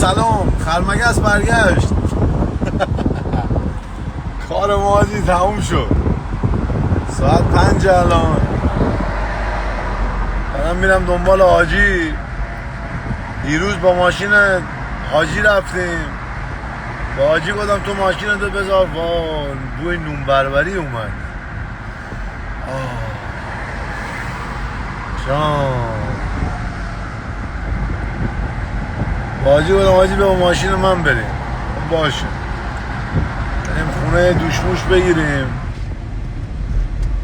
سلام، خرمگس برگشت. کار ما حاجی تموم شد. ساعت 5 الان دارم میرم دنبال حاجی. دیروز با ماشین حاجی رفتیم، با حاجی گفتم تو ماشینتو بذار. وای بوی نون بربری اومد. جان با حاجی گفتم حاجی به ماشین من بریم. باشه بریم خونه دوشموش بگیریم،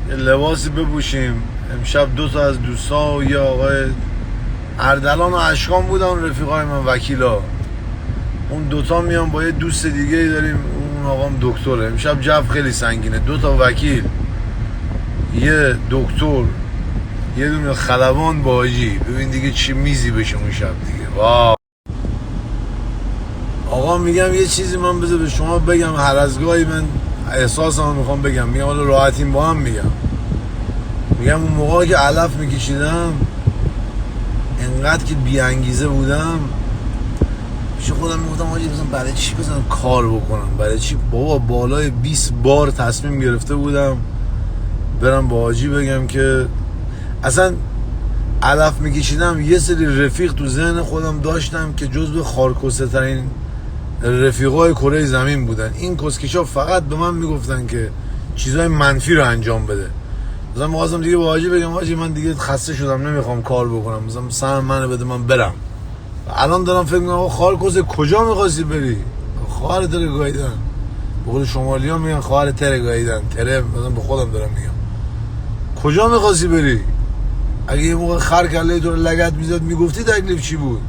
یه لباسی بپوشیم. امشب 2 تا از دوستان و یه آقای اردلان و اشکان بودن، رفیقای من وکیلا. اون دوتا میان با یه دوست دیگه داریم، اون آقام دکتره. امشب جو خیلی سنگینه، 2 تا وکیل، یه دکتر، یه دونه خلبان با حاجی. ببین دیگه چی میزی بشه اون شب دیگه. واو. آقا میگم یه چیزی من بذار به شما بگم، هر از گاهی من احساسمو میخوام بگم. میگم حالا راحتیم با هم میگم اون موقعی که علف میکشیدم انقدر که بی انگیزه بودم، پیش خودم میگفتم حاجی بزن برای چی بزن کار بکنم، برای چی بابا. بالای 20 بار تصمیم گرفته بودم برم با حاجی بگم که اصلا علف میکشیدم. یه سری رفیق تو ذهن خودم داشتم که جزو خارکسته ترین رفیقای کره زمین بودن. این کسکشا فقط به من میگفتن که چیزای منفی رو انجام بده. مثلا می‌خواستم دیگه با حاجی بگم حاجی من دیگه خسته شدم نمیخوام کار بکنم، مثلا سهم منو بده من برم. الان دارم فکر می‌کنم آقا خارکسته کجا می‌خواستی بری؟ خواهر تره گاییدن. به قول شمالی‌ها میگن خواهر تره گاییدن. تره مثلا به خودم دارم میگم. کجا می‌خواستی بری؟ اگه یه موقع خر کله تو رو لگد میزد میگفتی تکلیف چی بود؟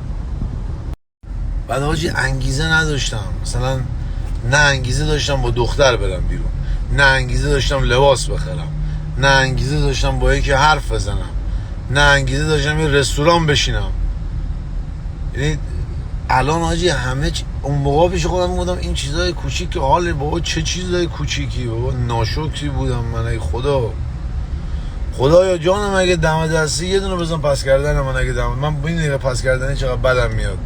بعد حاجی انگیزه نداشتم. مثلا نه انگیزه داشتم با دختر برم بیرون، نه انگیزه داشتم لباس بخرم، نه انگیزه داشتم با یکی حرف بزنم، نه انگیزه داشتم یه رستوران بشینم. یعنی الان حاجی همه اون موقع پیش خودم میگفتم این چیزای کوچیک که حال بابا چه چیزای کوچیکی بابا، ناشکری بودم من. ای خدایا جانم اگه دم دستی یه دونه بزن پس کردن من. اگه من ببین دیگه پس کردنی چقدر بدم میاد.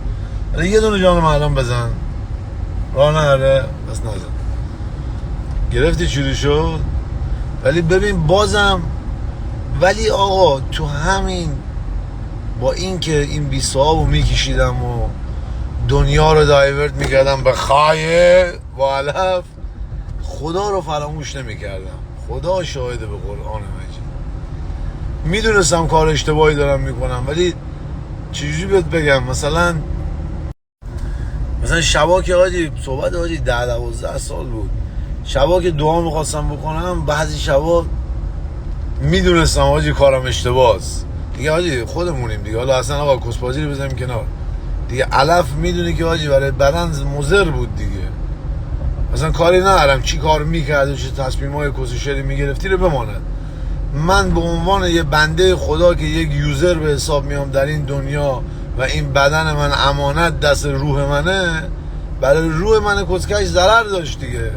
ولی یه دونه جانم الان بزن. راه نره بس نزن. گرفتی چوری شد. ولی ببین بازم، ولی آقا تو همین با این که این 20 رو میکشیدم و دنیا رو دایورت میکردم به خایه و علف، خدا رو فراموش نمیکردم. خدا شاهده به قرآن مجید. میدونستم کار اشتباهی دارم میکنم، ولی چجوری بهت بگم، مثلا شبا که حاجی صحبت حاجی 10-12 سال بود، شبا که دعا میخواستم بکنم بعضی شبا میدونستم حاجی کارم اشتباهست دیگه. حاجی خودمونیم دیگه، حالا اصلا آقا کسبازی رو بزنیم کنار دیگه. علف میدونی که حاجی برای بدن مضر بود دیگه. مثلا کاری ندارم چی کار میکرد و چه تصمیمای کسشری میگرفتی رو بماند. من به عنوان یه بنده خدا که یک یوزر به حساب میام در این دنیا و این بدن من امانت دست روح منه، برای روح من کسکش ضرر داشت دیگه.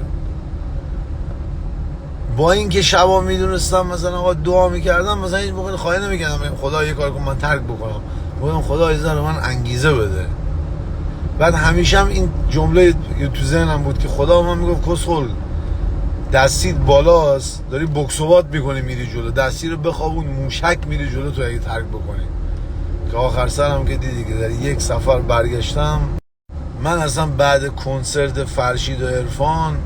با این که شبا میدونستم مثلا آقا دعا میکردم، مثلا هیچ موقع خواهی نمیکردم خدا یه کار کن من ترک بکنم، بودم خدا یه ذره من انگیزه بده. بعد همیشه هم این جمله تو ذهنم بود که خدا من میگفت کسخل دستیت بالاست داری بکسوات میکنی میری جلو، دستی رو بخوابون موشک میری جلو تو اگه ترک بکنی. که آخر سرم که دیدی که در یک سفر برگشتم. من اصلا بعد کنسرت فرشید و عرفان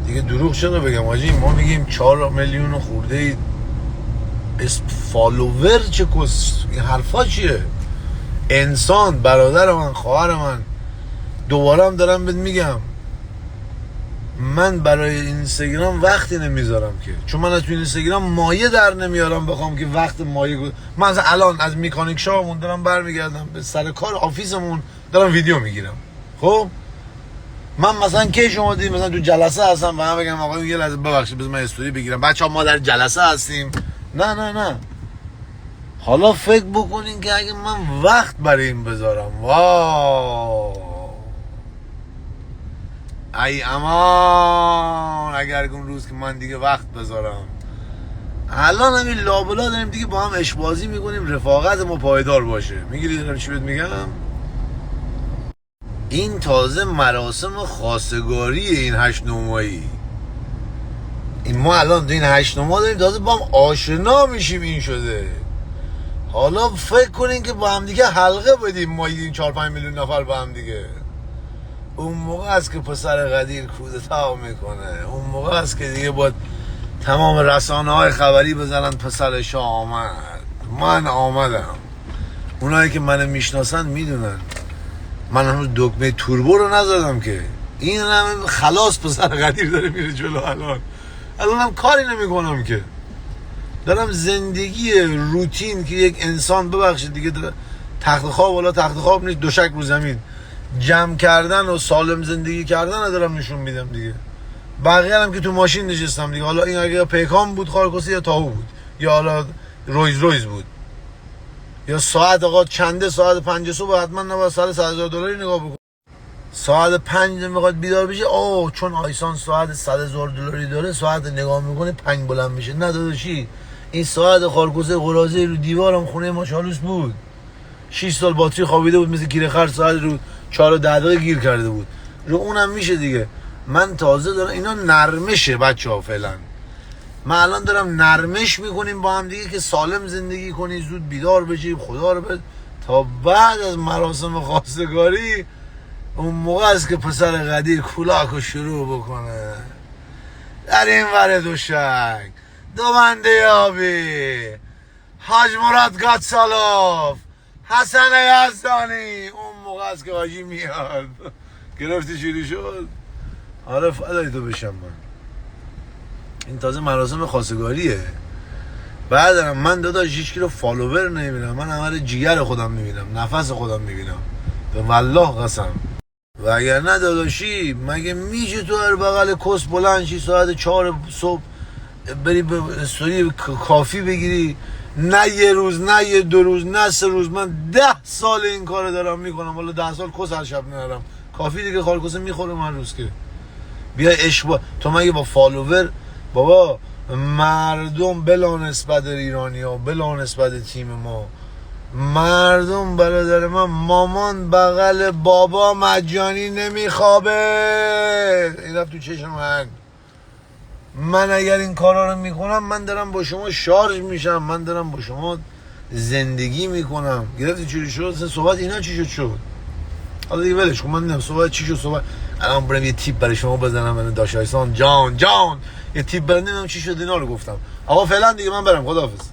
دیگه دروغ شده بگم حاجی، ما میگیم 4 میلیون خورده ای فالوور، چه این حرفا چیه؟ انسان برادر من خواهر من، دوباره هم دارم بهت میگم من برای اینستاگرام وقتی نمیذارم که، چون من از تو اینستاگرام مایه در نمیارم بخوام که وقت مایه من مثلا الان از میکانیک شاپمون دارم برمیگردم به سر کار آفیسمون دارم ویدیو میگیرم. خب من مثلا کی شما دیدی مثلا تو جلسه هستم و من بگم آقا یه لحظه ببخشید بذار من استوری بگیرم بچه‌ها ما در جلسه هستیم؟ نه. حالا فکر بکنین که اگه من وقت برای این بذارم، واو ای امان اگر اون روز که من دیگه وقت بذارم. الان همین لابلا داریم دیگه با هم اشبازی میکنیم، رفاقت ما پایدار باشه. میگیری دارم چی بهت میگم؟ این تازه مراسم خواستگاری این 8 ماهی. این ما الان تو این 8 ماه داریم تازه با هم آشنا میشیم. این شده حالا فکر کنین که با هم دیگه حلقه بدیم ما این 4-5 میلیون نفر با هم دیگه. اون موقع است که پسر قدیر کودتا میکنه. اون موقع است که دیگه با تمام رسانه های خبری بزنن پسر شاه آمد. من آمدم. اونایی که منو میشناسن میدونن من هنوز دکمه توربو رو نزدم که. این هم خلاص پسر قدیر داره میره جلو. الانم کاری نمیکنم که دارم زندگی روتین که یک انسان ببخشید دیگه تخت خواب ولا تخت خواب نیست، دوشک رو زمین جمع کردن و سالم زندگی کردن رو دارم نشون میدم دیگه. بقیه هم که تو ماشین نشستم دیگه. حالا این اگه پیکان بود خارکوسی یا تاهو بود یا حالا رویز بود یا ساعت آقا چنده ساعت 5 صبح حتما نباید ساعت $100,000 نگاه بکن. ساعت 5 میخواد بیدار بشه چون آیسان ساعت $100,000 داره ساعت نگاه میکنه 5 بلند میشه. نه داداشی این ساعت خارکوسه قراضه رو دیوارم خونه ما چالوس بود. 6 سال باتری خوابیده بود مثل گیر خر. ساعت رو 4 گیر کرده بود. رو اونم میشه دیگه. من تازه دارم اینا نرمشه بچه‌ها. فعلا من الان دارم نرمش میکنیم با هم دیگه که سالم زندگی کنی، زود بیدار بشی، خدا رو بد تا بعد از مراسم خواستگاری اون موقع است که پسر قدیر کولاکو شروع بکنه. در این ور دوشک دوبنده آبی حاج مراد گاتسالوف حسن یزدانی اون موقع است که حاجی میاد. گرفتی چیلی شد؟ آره فدای تو بشم من. این تازه مراسم خواستگاریه. بعدم من داداش هیچ کی رو فالوور نمیبینم. من عمل جیگر خودم میبینم، نفس خودم میبینم به والله قسم. و اگر نه داداشی مگه میشه تو هر بغل کس بلند شی ساعت 4 صبح بری به استوری کافی بگیری؟ نه یه روز، نه یه 2 روز، نه 3 روز. من 10 سال این کارو دارم میکنم. والا 10 سال کس هر شب نرم کافی دیگه. خالکوسه میخورم هر روز که بیا اشبا. تو مگه با فالوور بابا مردم بلا نسبت ایرانی ها بلا نسبت تیم ما مردم برادر من مامان بغل بابا مجانی نمیخوابه. این رفت تو چشم من اگر این کارا رو میکنم من دارم با شما شارژ میشم. من دارم با شما زندگی میکنم. گرفتی چی شد؟ صحبت اینا چی شد؟ حالا دیگه ولش کن. من نمیدونم صحبت چی شد. صحبت الان برم یه تیپ برای شما بزنم. من داشایسان جان یه تیپ برم نمیدونم چی شد. اینا رو گفتم. آقا فعلا دیگه من برم. خداحافظ.